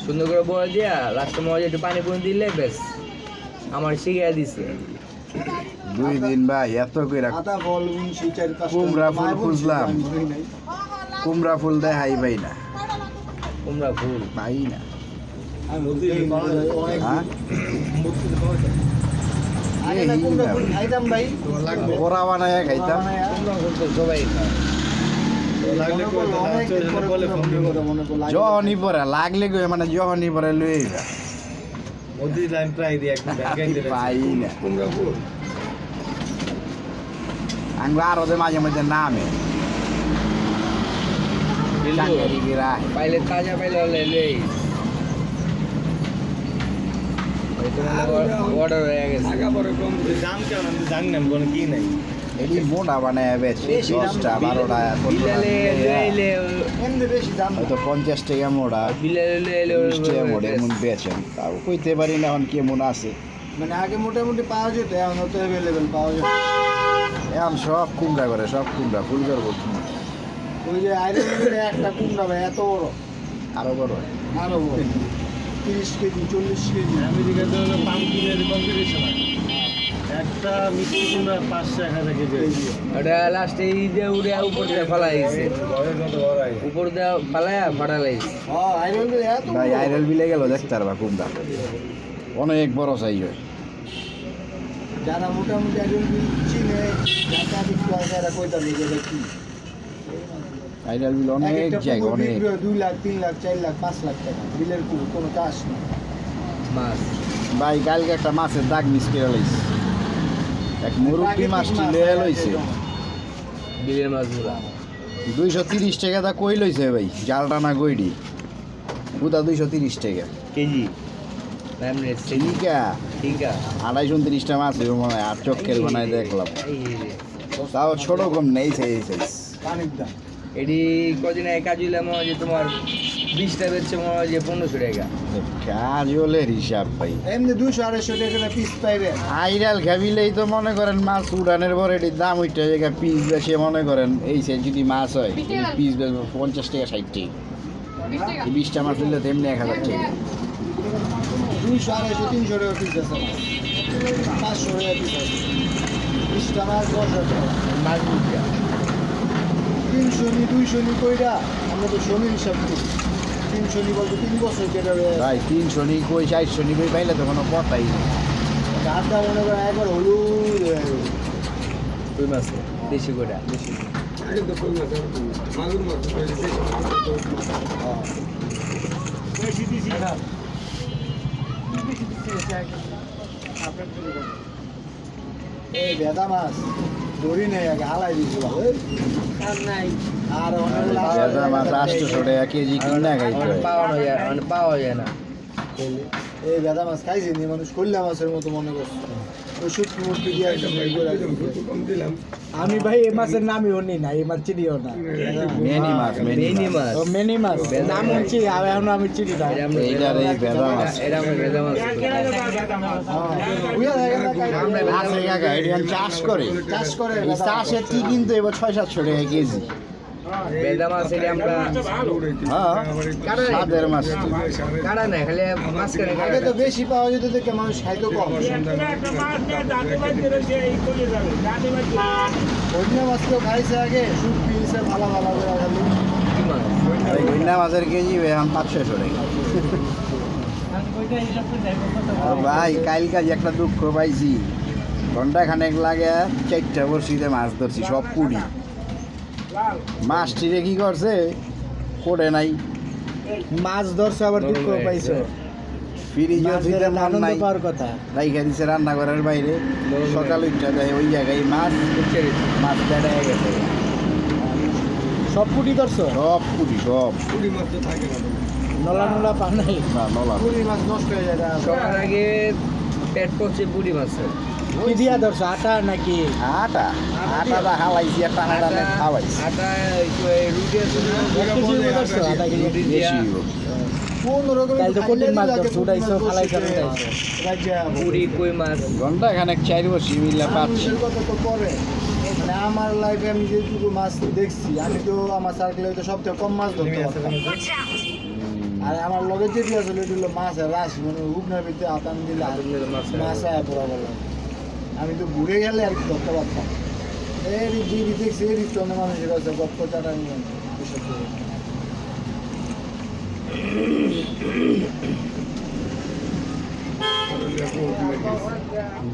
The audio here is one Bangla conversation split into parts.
সুন্দর করে বড় দিয়া লাস্টে মজা একটু পানি পুনি দিলে বেশ আমার শিখিয়ে দিছে 2 দিন ভাই এত কইরা আদা বল 4-5 কুমড়া ফুল খুঁজলাম কুমড়া ফুল দেখাই পাই না কুমড়া ফুল পাই না আমি বলতে অনেক হ্যাঁ আগে না কুমড়া ফুল খাইতাম ভাই ওরা বানায় খাইতাম কুমড়া ফুল তো সবাই খায় যখনই পরে লাগলে গো মানে যখনই পরে লই পাই না আমরা আরো মাঝে মাঝে নামে পাইলে তাজা পাইলে হলে লই অর্ডার হয়ে গেছে এটি মোটা বানায় বেছে 10টা 12টা বিলালে লইলে এমনি বেশি দাম হয়তো 50 টাকা মোটা বিলালে লইলে 20 টাকা মোটা এমন বেচেন তাও কইতে পারি না এখন কেমন আছে মানে আগে মোটামুটি পাওয়া যেত এখন তো অ্যাভেলেবেল পাওয়া যায় এখন সব কুমড়া করে সব কুমড়া ফুল করবো ওই যে আইরন একটা কুমড়া ভাই এত বড় আরো বড় আরো বড় 30 কেজি 40 কেজি আমেরিকাতে হলো পাম্পকিনের কম্পিটিশন একটা মিষ্টি কুমড়া 500-1000 কেজি ওটা লাস্টে ঈদে উড়ে উপর দিয়ে ফেলা গেছে উপর দিয়ে ফালায়া ফাটা লাগছে হ্যাঁ আইরন এত ভাই আইরাল বিলে গেল দেখতে পারবা কুমড়া অনেক বড় সাইজ হয় যারা মোটামুটি আইরন চিনে যারা বিক্রি হয় তারা কইতা দিবে কি আইরাল বিল অনেক একটা জায়গা পুকুর অনেক বিক্রি হয় 2 লাখ 3 লাখ 4 লাখ 5 লাখ টাকা বিলের কোনো কাজ না মাছ ভাই কালকে একটা মাছের দাগ মিস করে লইছে এক মুরব্বি মাছটি লয়ে লইছে বিলের মাছগুলা 230 টাকা দা কই লইছে ভাই জালটা না গইডি পুতা 230 টাকা কেজি এমনি ঠিক আছে ঠিক আছে 229 টা মাছ হইব মনে হয় আর চক্কের বানায় দেখলাম তাও ছোট কম নেই সাইজ পানির দাম এটি কদিন আগে কাজ হইলাম যে তোমার 20টা বেচছে মনে হয় যে 1500 টাকা কাজ হলে হিসাব ভাই এমনি 200-250 টাকা পিস পাইবে আইরাল খাবিলেই তো মনে করেন মাছ উড়ানের পর এটির দাম ওইটা জায়গা পিস বেশি মনে করেন এই সাইজ যদি মাছ হয় পিস বেচবো 50 টাকা 60 টাকা 20টা মাছ নিলে তেমনি 1000 টাকা 200-250-300 টাকা পিস আছে 500 টাকা পিস আছে 20 টাকা 10 টাকা মাছ বুঝা 300 নি 200 নি কইরা আমরা তো জমির হিসাব করি 300 নি বলতে 3 বছর কেটে ভাই 300 নি কই 400 নি কই পাইলে তো কোনো কথাই নেই গাড়টা মনে করেন একবার হলুদ হয়ে গেল কই মাছ দেশি গোটা দেশি এই বেদা মাছ ধরি নেই আগে হালাই দিয়েছিলাম আর অনেক বেদা মাছ 800 টাকা কেজি কিনা খাইতে হয় পাওয়া যায় না এই বেদা মাছ খাইছি নি মানুষ কল্যা মাছের মতো মনে করছে ওই শুটকি মুটকি দিয়ে আমি ভাই এই মাছের নামই শুনি না এই মাছ চিনিও না মেনি মাছ মেনি মাছ ও মেনি মাছ নাম শুনছি এখন আমি চিনি না এইটার এই বেদা মাছ এটা আমরা ভেজা মাছ আছে কাকা এটি চাষ করে চাষ করে এই চাষের কি কিন্তু এবার 600-700 টাকা কেজি ভেজা মাছ এটা আমরা হ্যাঁ সাদের মাছ তো। কাটা নাই খালি মাছ কেন আগে তো বেশি পাওয়া যেত দেখে মানুষ খাইতো কম অন্য মাছ কেউ খাইছে আগে শুটকি হিসেবে ভালো ভালো করে খালি এই গইনা মাছের কেজি এখন 500 টাকা আর ভাই কালকে যে একটা দুঃখ পাইছি ঘন্টা খানেক লাগে 4টা বড়শিতে মাছ ধরছি সব পুরি মাছটিরে কি করছে করে নাই মাছ ধরছে আবার দুঃখ পাইছো ফ্রিজে ফ্রিজে মন আনন্দ নাই পাওয়ার কথা রাইখা দিছে রান্নাঘরের বাইরে সকাল উঠটা দেয় ওই জায়গায় মাছ মাছ বেড়ে গেছে সব পুটি ধরছো সব পুরি সব নলা নলা পা নাই না নলা পুরি মাছ নষ্ট হয়ে যায় সবার আগে পেট পচে বুড়ি মাছের কি দিয়া ধরছো আটা নাকি আটা আটাটা হালাইছি একটা আটা খাওয়াইছি আটা রুটি আছে না, 1 কেজি ধরছো আধা কেজি রুটি দিয়া বেশি হইব। 15 কাল তো কোটির মাছ ধরছো উঠাইছো ফালাইছো পুরি কই মাছ ঘন্টা খানেক 4 বছর মিলা পাচ্ছি কথা তো পরে মানে আমার লাইফে আমি যেটুকু মাছ দেখছি আমি তো আমার সার্কেলে তো সবথেকে কম মাছ ধরতে পারতাম আর আমার লগে যেটি আসলে এটা হলো মাছ আর রাস মানে উপনার ভিতরে আতান দিলে মাছ আয়া পড়া বলা আমি তো ঘুরে গেলে আর কি ধরতে পারতাম এই যে দেখছি এই রিক্ত অন্য মানুষের কাছে গপ্প চাটা নিয়ে এসব করে।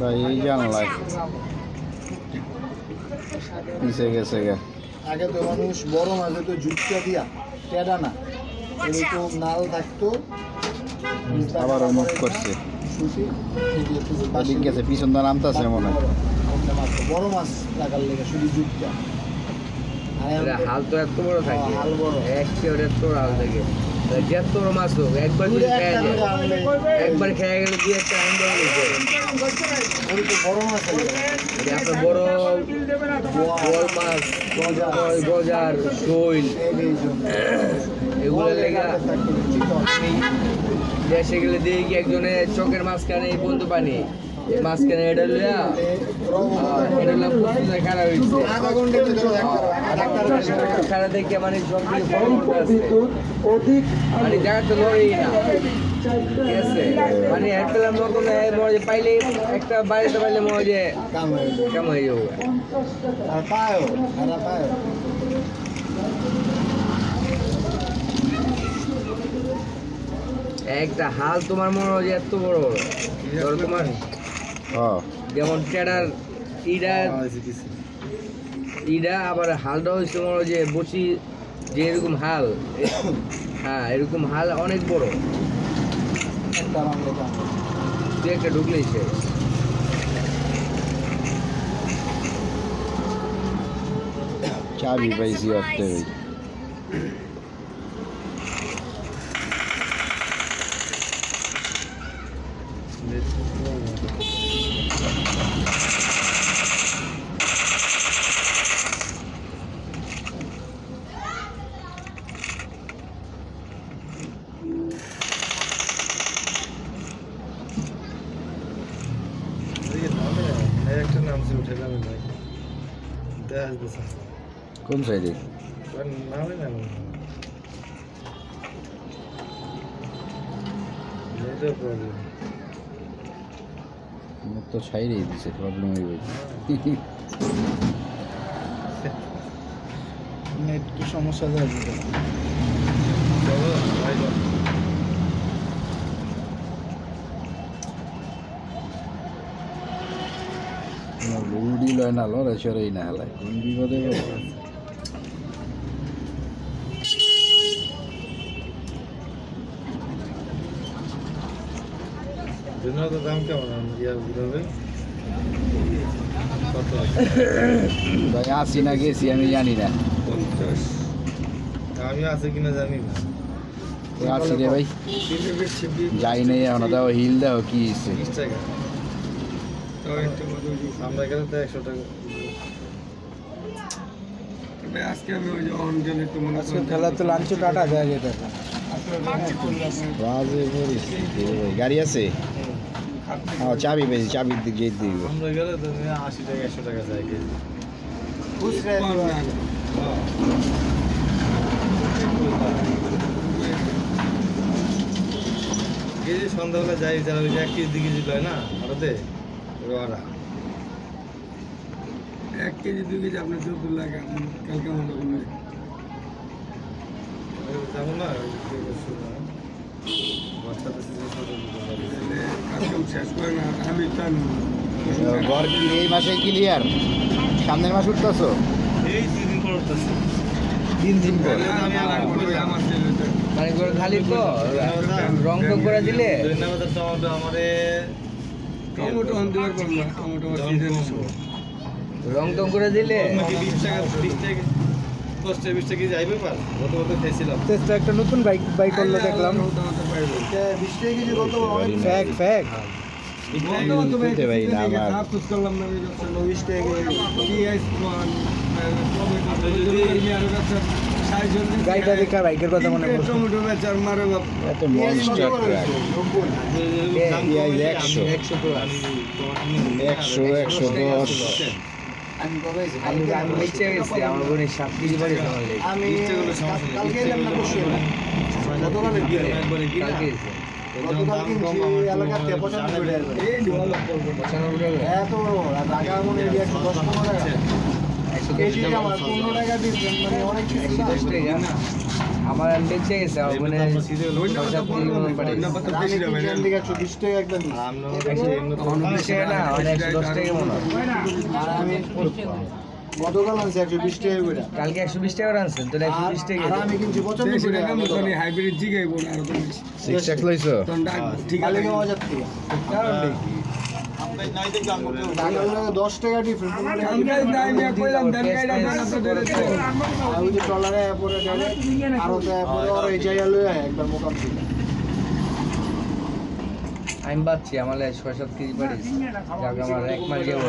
ভাই এই জানলাই পিছে গেছে গা। আগে তো মানুষ বড় মাছ তো জুটটা দিয়া টেডা না এরকম নাল থাকতো আবারও মুখ করছে। শুটি এই যে একটু বাদিক গেছে পিছন দা নামতাছে মনে হয়। বড় মাছ লাগার লেগে শুধু জুটটা আর এখন এটা হাল তো এত বড় থাকে হাল বড়। একটা এত বড় হাল থাকে যত বড় মাছ হোক একবার যদি পুরো খেয়ে একটা যায় করে আনলে একবার খেয়ে গেলে দুই একটা হান্ড হয়ে যায় ওই তো বড় মাছ হয়ে যায়। আপনার বড় বড় মাছ গজার শৈল এই জন্য এগুলো লেগা থাকতো চিকন আমি দেশে গেলে দেখি একজনের চোখের মাঝখানে এই বন্ধু পানি মাঝখানে এটা লিয়া এটা লিয়া প্রস্তুত খারাপ হয়েছে আধা ঘন্টার ভিতরে ডাক্তার খারাপ দেখে মানে সব কিছু ফলো করতে আসছে মানে জায়গাটা লড়েই না ঠিক আছে মানে হেড পেলাম নতুন মনে পাইলে একটা বাড়িতে পাইলে মনে যে কাম হয়ে যায় কেমন হয়ে যাবো আর পায়ও আর পায়ও একটা হাল তোমার মনে হয় যে এত বড় বড় ধরো তোমার হ্যাঁ যেমন টেডার ইডা ইডা আবার হালটা হয়েছে মনে হয় যে বসি যে এরকম হাল হ্যাঁ এরকম হাল অনেক বড় একটা বাংলা কাম তুই একটা ঢুকলেই সে চাবি পাইছি অর্থে ভাই। একটা নাম সে উঠে যাবে ভাই দেখা যাচ্ছে কোন সাইডে? নামে না নেটের প্রবলেম মুখ তো ছাইরেই দিছে প্রবলেম হয়ে গেছে। নেট কি সমস্যা যায় চলো ভাই উড়ি লয় না লড়াই চড়াই না হেলায় কোন বিপদে পড়ে। দিনের তো দাম কেমন ইয়ার বিরোধে কত ভাই আসি না গেছি আমি জানি না। 50 আমি আছে কিনা জানি না ওই আসি রে ভাই যাই নাই এখন দাও হিল দাও কি হইছে? 20 টাকা আমরা গেলে তো 100 টাকা আজকে খেলা তো লাঞ্চে টাটা দেয়া যেতে বাজে পড়িস ভাই গাড়ি আছে? হ্যাঁ চাবি পেয়েছি চাবির দিক যেতে দিব। আমরা গেলে তো 80 টাকা 100 টাকা যায় কেজি কেজি সন্ধ্যাবেলা যাই যারা ওই যে 1 কেজি 2 কেজি লয় না আড়তে ওরা 1 কেজি 2 কেজি আপনার চোখ লাগে কালকে মনে করবে যাবো না কালকে শেষ করে না আমি চান ঘর কি এই মাসে ক্লিয়ার? সামনের মাস উঠতেছো? এই 3 দিন পর উঠতেছে 3 দিন পর। আমি আর করবে আমার ছেলেটা মানে করে খালি তো রং টং করে দিলে ধন্যবাদ টমেটো আমারে টমেটো আনতে পারবো না টমেটো রং টং করে দিলে নাকি 20 টাকা 20 টাকা কেজি আইবে পার গত খেয়েছিলাম টেস্ট একটা নতুন বাইক করলো দেখলাম 20 টাকা কেজি কত ফ্যাক ফ্যাক বুঝতে পারি না আমার। 20 টাকা গাড়িটা দেখা বাইকের কথা মনে পড়ছে টমেটো বেচার মারে বাপ এত মনস্টার ট্রাক। পেঁয়াজ 100 110 আমি কবে আমি মিশে গেছি আমার বোনের 7 কেজি বাড়ি আমি কালকে এলাম না বসে গতকালে কি হলো? কালকে এসে। গতকাল কিনছি এলাকার 95 টাকা। এই ডলার করবো 95 টাকা। এত বড় আর ঢাকার মনে হয় 110 টাকা। 110 কেজি টাকা। আমার 15 টাকা দিচ্ছেন মানে অনেক কিছু না। 110 টাকা। আমার বেঁচে গেছে আমার মনে হয় 6-7 কেজি মতো পাঠিয়েছে। আমি কিনছি এদিকে 120 টাকা একটা দিচ্ছি। 120 টাকা না, মানে 110 টাকা মনে হয়। আর আমি গতকাল আনছি 120 টাকা করে। কালকে 120 টাকা করে আনছেন, তো 120 টাকা। আর আমি কিনছি 95 টাকা। হাইব্রিড জিগাইব না আর কোনো কিছু। সিক্স ট্যাক লইছো ঠিক কালকে আছে বাজার থেকে। ঢাকার লোকে 10 টাকা ডিফারেন্স। আর ওই যে ট্রলারে পরে ডাইরেক্ট আরো পরে আর এই জায়গা লয়ে একবার মোকাম ছিল। আমি পাচ্ছি আমার 6-7 কেজি পাঠিয়েছি। যাক আমার 1 মাস যাবো।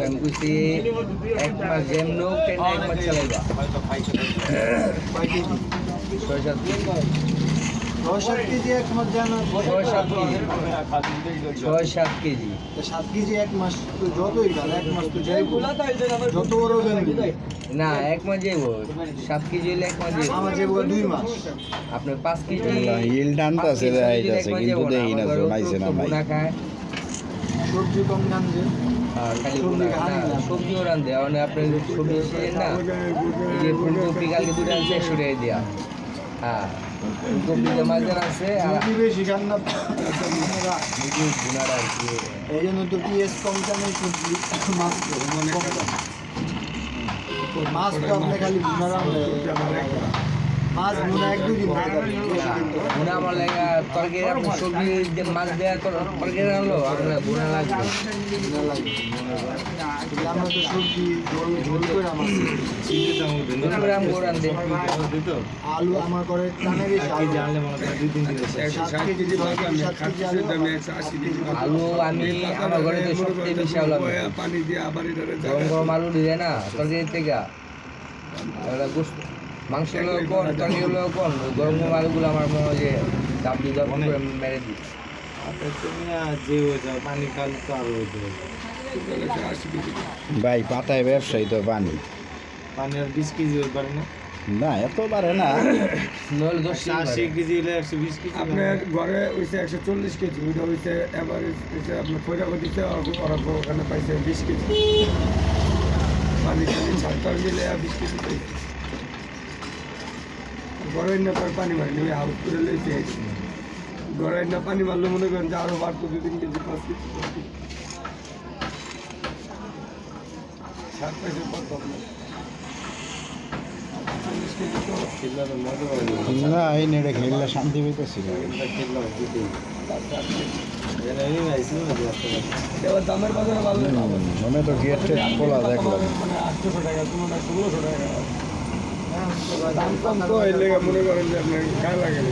আমি বুঝছি 1 মাস যেমন হোক 1 মাস চালাইবা। 6-7 কেজি। 10 কেজি এক মাস জানা 6-7 কেজি। 6-7 কেজি। 7 কেজি এক মাস তো যতই খান এক মাস তো যাইব যত বড় ফ্যামিলি না 1 মাস যাইবো। 7 কেজি হলে 1 মাস যাইবো। আমার যাইব 2 মাস। আপনার 5 কেজি হিল টানতাছে যাইতাছে কিন্তু দেখি না জমাইছে না ভাই গুনা খায়। সবজি কম দাম যে আর খালি গুনা খায় না, সবজিও রান্ধে। মানে আপনি সবজি ছিলেন না, এই যে ফুলকপি কালকে 2 টাকা 100 টাকা দিয়া। হ্যাঁ, ফুলকপিতে মাছ আছে আর সবজি বেশি খান না গুনার আর কি। এই জন্য তো পিএস কম দামে সবজি মাছ তো মানে কম দাম। মাছ তো আপনি খালি ভুনা রান্না মাছ ভুনা 1-2 দিন ধরে খাবেন, বেশি দিন ধরে। গুনা আমার লাগে তরকারি আপনি সবজি যে মাছ দেওয়া তরকারি রান্নলো আপনার গুনা লাগবে। ভুনা লাগে। কিন্তু আমরা তো সবজি ঝোল ঝোল করে মাছ গুনা করে আমি গোড়ান দিই। আলু আমার করে টানে বেশি আলু। 160 কেজি মাছ আমি 180 দামে 180 কেজি মাছ। আলু আমি আমার ঘরে তো সবথেকে বেশি আলু আমি খাই। পানি দিয়ে আবার এটারে গরম গরম আলু দিয়ে না তরকারি থেকে ওটা গোস্ত মাংস হলেও কোন তরকারি হলেও কোন গরম গরম আলুগুলো আমার মনে হয় যে চাপ দিয়ে দেওয়ার পরে মেরে দিই। ভাই পাতায় ব্যবসায়ী তো পানি না এত পারে না নইলে 10 কেজি আপনার ঘরে হইছে 140 কেজি, ওইটা হইছে এভারেজ হইছে আপনার খৈরাগো দিতে ওরা ওখানে পাইছে 20 কেজি। পানি খালি ছাড়তার মিলে 20 কেজি পাইছে। ঘরের না তার পানি মারেনি, ওই হাউস করে লইছে। ঘরের না পানি মারলে মনে করেন যে আরো বাড়তো 2-3 কেজি 5 কেজি। ছাড় পাইছে কত আপনার? 40 কেজি তো না এই নেড়ে খেললে শান্তি পেতেছিল এবার দামের বাজারে ভালো না। মনে তো গেট টেট খোলা দেখলাম মানে 800 টাকা, কোনোটা 1600 টাকা। দাম কম তো এই লেগে মনে করেন যে আপনার গায়ে লাগে না।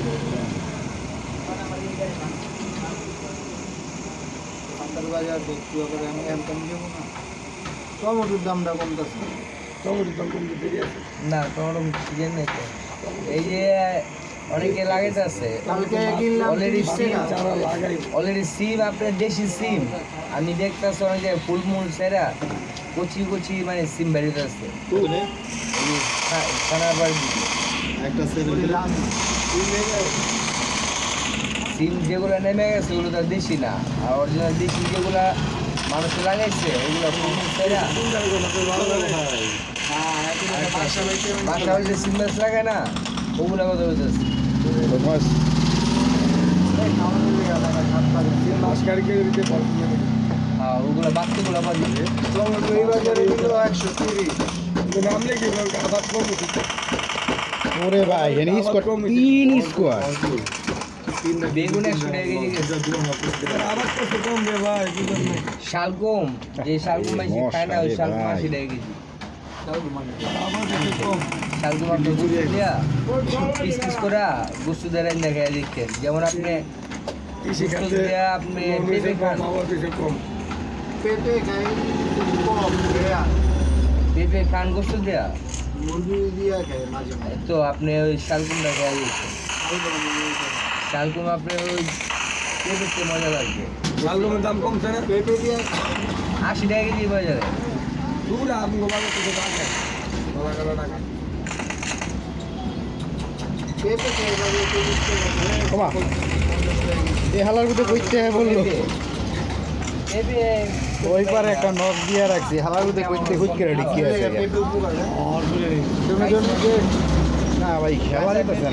বাজার দেখতে হবে আমি একদম যাব না। টমেটোর দামটা কমতেছে। টমেটোর দাম কমতে দেরি আছে। না টমেটো সিজন নেই তো। এই যে অনেকে লাগাইতে আছে কালকে কিনলাম অলরেডি 30 সিম, টাকা। যারা লাগাই অলরেডি সিম আপনার দেশি সিম আমি দেখতেছি অনেক জায়গায় ফুলমুল সেরা কচি কচি মানে সিম বেরিয়ে আছে খানার দিকে একটা সেল সিম যেগুলো নেমে গেছে ওগুলো তো দেশি না, আর অরিজিনাল দেশি যেগুলো মানুষ লাগাইছে ওগুলো ফুলমুল সেরা বাসা হয়েছে সিম গাছ লাগায় না ওগুলো কথা বলতেছে। তোমার মাছ গাড়ি কিনে দিতে পারবেন না। হ্যাঁ ওগুলো বাচ্চাগুলো আবার দিবে। টমেটো এই বাজারে কিলো 130। কিন্তু নাম লিখে আবার কম হচ্ছে। ওরে ভাই এনে স্কোয়াড 3 স্কোয়াড বেগুন 100 টাকা কেজি গেছে। আবার কত কম রে ভাই, বুঝলেন না? শালগম যে শালগম মাইছি খায় না ওই শালগম 80 টাকা কেজি। আবার কত কম। শালগম আপনি গুঁড়ো দিয়া পিস পিস করে গুস্তু দ্বারা দেখায় দেখেন। যেমন আপনি কৃষি গুস্ত খাতে দিয়া আপনি পেঁপে কম, খান, আবার বেশি কম। পেঁপে খাই কম বেয়া পেঁপে খান গুস্ত দিয়া মুরগি দিয়া খাই মাঝে মাঝে। তো আপনি ওই শালগমটা খেয়ে দেখছেন। শালগম আপনি ওই পেঁপেতে মজা লাগবে। শালগমের দাম কমছে না? পেঁপে দিয়া 80 টাকা কেজি বাজারে। দূর আপনি বাজার থেকে টাকা টাকা। পেঁপে খেয়ে যাবে 40 টাকা করে। ওমা এই হালার মধ্যে কইতে বললো ওই পারে একটা নখ দিয়ে রাখছি হালার মধ্যে কইতে কইতে রেডি কি আছে পেঁপে উপকার, হ্যাঁ? আর বলে তুমি না ভাই খেলা যেতেছে না